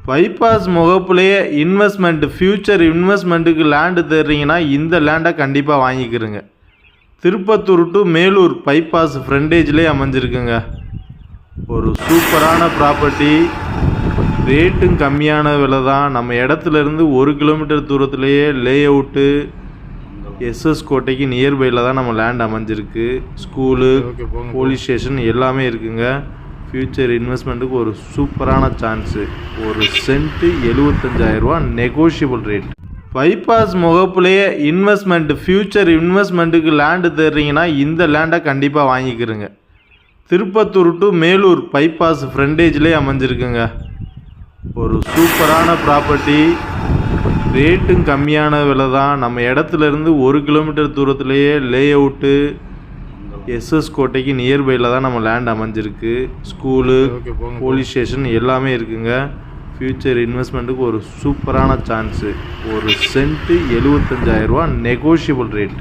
Bypass முகப்புலேயே future இன்வெஸ்ட்மெண்ட்டுக்கு land தேடுறீங்கன்னா இந்த லேண்டை கண்டிப்பாக வாங்கிக்கிறங்க. திருப்பத்தூர் டு மேலூர் பைபாஸ் ஃப்ரண்டேஜ்லேயே அமைஞ்சிருக்குங்க. ஒரு சூப்பரான ப்ராப்பர்ட்டி, ரேட்டும் கம்மியான விலை தான். நம்ம இடத்துலேருந்து 1 கிலோமீட்டர் தூரத்துலேயே லே அவுட்டு எஸ்எஸ் கோட்டைக்கு நியர்பையில் தான் நம்ம லேண்ட் அமைஞ்சிருக்கு. ஸ்கூலு, போலீஸ் ஸ்டேஷன் எல்லாமே இருக்குங்க. ஃப்யூச்சர் இன்வெஸ்ட்மெண்ட்டுக்கு ஒரு சூப்பரான சான்ஸு. ஒரு சென்ட்டு 75,000 ரூபா, நெகோஷியபிள் ரேட். பைபாஸ் முகப்புலேயே ஃப்யூச்சர் இன்வெஸ்ட்மெண்ட்டுக்கு லேண்டு தேடுறீங்கன்னா இந்த லேண்டை கண்டிப்பாக வாங்கிக்கிறங்க. திருப்பத்தூர் டு மேலூர் பைபாஸ் ஃப்ரண்டேஜ்லேயே அமைஞ்சிருக்குங்க. ஒரு சூப்பரான ப்ராப்பர்ட்டி, ரேட்டும் கம்மியான விலை தான். நம்ம இடத்துலேருந்து 1 கிலோமீட்டர் தூரத்துலேயே லே அவுட்டு எஸ்எஸ் கோட்டைக்கு நியர்பையில் தான் நம்ம லேண்ட் அமைஞ்சிருக்கு. ஸ்கூலு, போலீஸ் ஸ்டேஷன் எல்லாமே இருக்குங்க. ஃப்யூச்சர் இன்வெஸ்ட்மெண்ட்டுக்கு ஒரு சூப்பரான சான்ஸு. ஒரு சென்ட்டு 75,000 ரூபா, நெகோஷியபிள் ரேட்.